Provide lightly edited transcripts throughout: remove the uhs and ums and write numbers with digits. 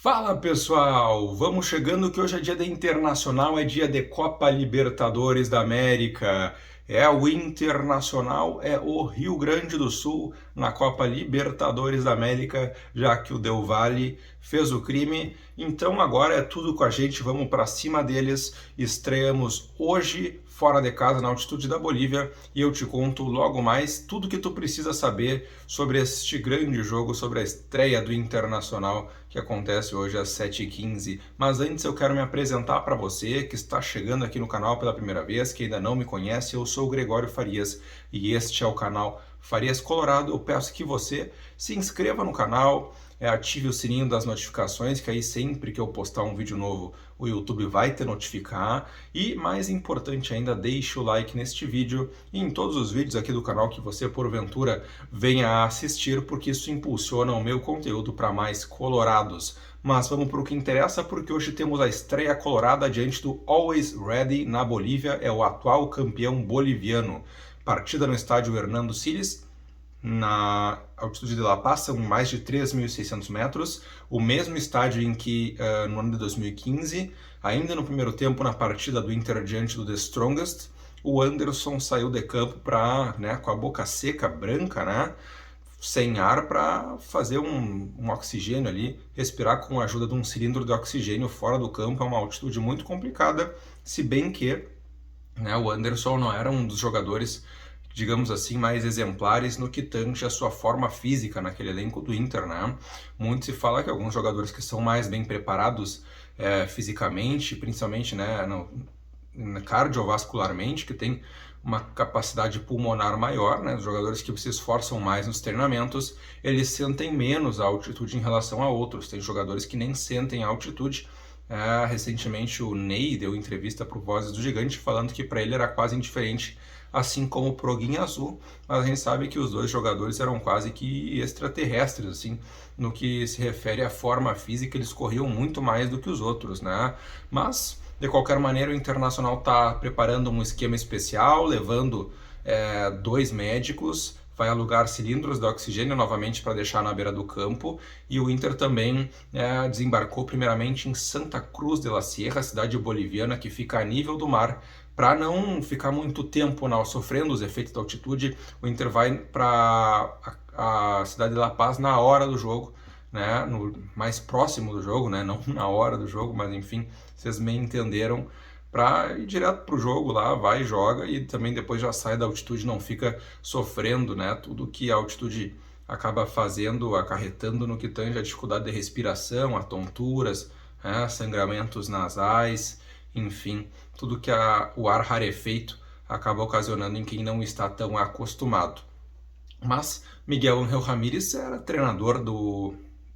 Fala pessoal, vamos chegando que hoje é dia de Internacional, é dia de Copa Libertadores da América. É o Internacional, é o Rio Grande do Sul na Copa Libertadores da América, já que o Del Valle fez o crime. Então agora é tudo com a gente, vamos para cima deles. Estreamos hoje fora de casa na altitude da Bolívia e eu te conto logo mais tudo que tu precisa saber sobre este grande jogo, sobre a estreia do Internacional que acontece hoje às 7h15. Mas antes eu quero me apresentar para você que está chegando aqui no canal pela primeira vez, que ainda não me conhece. Eu sou o Gregório Farias e este é o canal Farias Colorado. Eu peço que você se inscreva no canal, ative o sininho das notificações, que aí sempre que eu postar um vídeo novo o YouTube vai te notificar. E mais importante ainda, deixe o like neste vídeo e em todos os vídeos aqui do canal que você porventura venha a assistir, porque isso impulsiona o meu conteúdo para mais colorados. Mas vamos para o que interessa, porque hoje temos a estreia colorada diante do Always Ready na Bolívia, é o atual campeão boliviano. Partida no estádio Hernando Siles, na altitude de La Paz, são mais de 3.600 metros, o mesmo estádio em que no ano de 2015, ainda no primeiro tempo, na partida do Inter diante do The Strongest, o Anderson saiu de campo com a boca seca, branca, sem ar, para fazer um oxigênio ali, respirar com a ajuda de um cilindro de oxigênio fora do campo. É uma altitude muito complicada, se bem que o Anderson não era um dos jogadores, digamos assim, mais exemplares no que tange a sua forma física naquele elenco do Inter, Muito se fala que alguns jogadores que são mais bem preparados fisicamente, principalmente cardiovascularmente, que tem uma capacidade pulmonar maior, os jogadores que se esforçam mais nos treinamentos, eles sentem menos a altitude em relação a outros. Tem jogadores que nem sentem a altitude. Recentemente o Ney deu entrevista para o Vozes do Gigante falando que para ele era quase indiferente, assim como o Proguinha Azul, mas a gente sabe que os dois jogadores eram quase que extraterrestres, assim, no que se refere à forma física. Eles corriam muito mais do que os outros, Mas, de qualquer maneira, o Internacional está preparando um esquema especial, levando 2 médicos, vai alugar cilindros de oxigênio novamente para deixar na beira do campo, e o Inter também desembarcou primeiramente em Santa Cruz de la Sierra, cidade boliviana que fica a nível do mar. Para não ficar muito tempo sofrendo os efeitos da altitude, o Inter vai para a cidade de La Paz na hora do jogo, no mais próximo do jogo, não na hora do jogo, mas enfim, vocês me entenderam, para ir direto para o jogo lá, vai e joga, e também depois já sai da altitude, não fica sofrendo tudo que a altitude acaba fazendo, acarretando no que tange a dificuldade de respiração, a tonturas, sangramentos nasais, enfim, tudo que o ar rarefeito acaba ocasionando em quem não está tão acostumado. Mas Miguel Ángel Ramírez era treinador do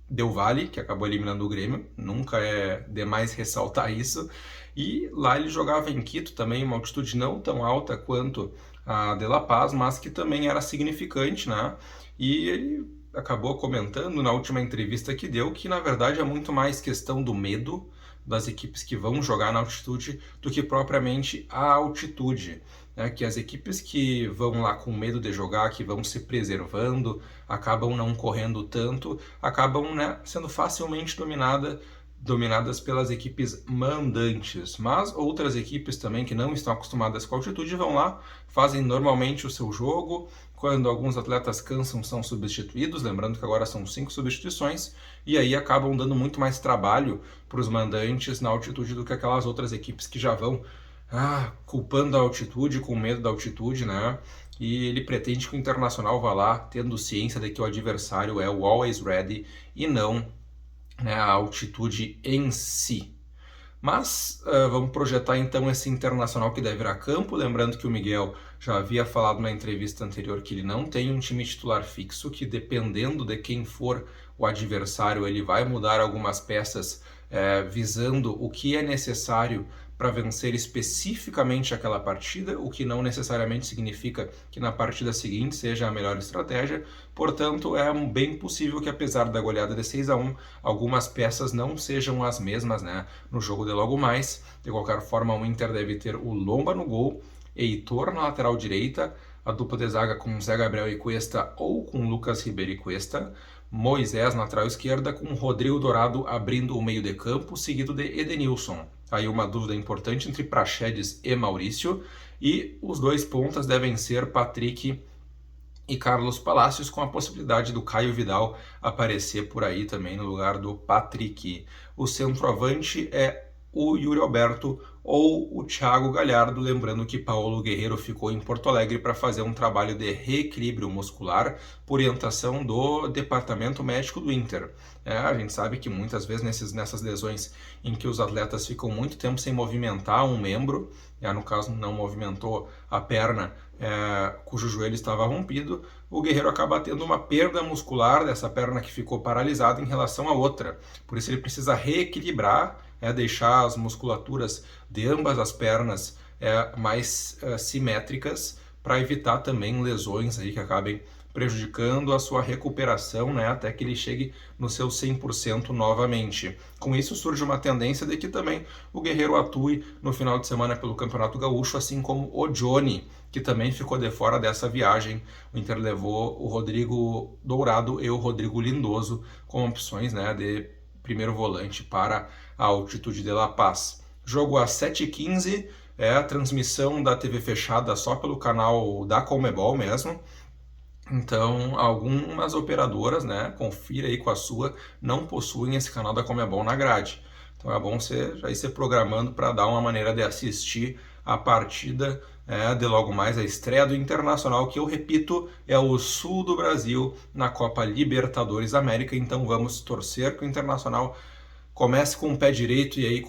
Del Valle, que acabou eliminando o Grêmio, nunca é demais ressaltar isso, e lá ele jogava em Quito também, uma altitude não tão alta quanto a de La Paz, mas que também era significante, E ele acabou comentando na última entrevista que deu que na verdade é muito mais questão do medo das equipes que vão jogar na altitude do que propriamente a altitude. Que as equipes que vão lá com medo de jogar, que vão se preservando, acabam não correndo tanto, acabam sendo facilmente dominadas pelas equipes mandantes. Mas outras equipes também que não estão acostumadas com a altitude vão lá, fazem normalmente o seu jogo. Quando alguns atletas cansam, são substituídos, lembrando que agora são 5 substituições, e aí acabam dando muito mais trabalho para os mandantes na altitude do que aquelas outras equipes que já vão culpando a altitude, com medo da altitude, E ele pretende que o Internacional vá lá tendo ciência de que o adversário é o Always Ready e não a altitude em si. Mas vamos projetar então esse Internacional que deve ir a campo, lembrando que o Miguel já havia falado na entrevista anterior que ele não tem um time titular fixo, que dependendo de quem for o adversário, ele vai mudar algumas peças visando o que é necessário para vencer especificamente aquela partida, o que não necessariamente significa que na partida seguinte seja a melhor estratégia. Portanto, é bem possível que, apesar da goleada de 6-1, algumas peças não sejam as mesmas no jogo de logo mais. De qualquer forma, o Inter deve ter o Lomba no gol, Heitor na lateral direita, a dupla de zaga com Zé Gabriel e Cuesta ou com Lucas Ribeiro e Cuesta, Moisés na lateral esquerda, com Rodrigo Dourado abrindo o meio de campo, seguido de Edenilson. Aí uma dúvida importante entre Praxedes e Maurício, e os dois pontas devem ser Patrick e Carlos Palacios, com a possibilidade do Caio Vidal aparecer por aí também no lugar do Patrick. O centroavante é o Yuri Alberto ou o Thiago Galhardo, lembrando que Paulo Guerreiro ficou em Porto Alegre para fazer um trabalho de reequilíbrio muscular por orientação do departamento médico do Inter. A gente sabe que muitas vezes nessas lesões em que os atletas ficam muito tempo sem movimentar um membro, no caso não movimentou a perna cujo joelho estava rompido, o Guerreiro acaba tendo uma perda muscular dessa perna que ficou paralisada em relação à outra. Por isso ele precisa reequilibrar, deixar as musculaturas de ambas as pernas mais simétricas, para evitar também lesões aí que acabem prejudicando a sua recuperação, até que ele chegue no seu 100% novamente. Com isso surge uma tendência de que também o Guerreiro atue no final de semana pelo Campeonato Gaúcho, assim como o Johnny, que também ficou de fora dessa viagem. O Inter levou o Rodrigo Dourado e o Rodrigo Lindoso como opções de primeiro volante para a altitude de La Paz. Jogo às 7h15, a transmissão da TV fechada só pelo canal da Conmebol mesmo. Então, algumas operadoras, confira aí com a sua, não possuem esse canal da Conmebol na grade. Então é bom você já ir se programando para dar uma maneira de assistir a partida de logo mais a estreia do Internacional, que eu repito, é o sul do Brasil na Copa Libertadores da América. Então vamos torcer que o Internacional comece com o pé direito e aí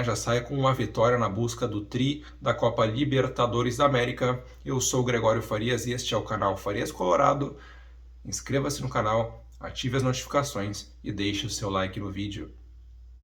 já saia com uma vitória na busca do tri da Copa Libertadores da América. Eu sou o Gregório Farias e este é o canal Farias Colorado. Inscreva-se no canal, ative as notificações e deixe o seu like no vídeo.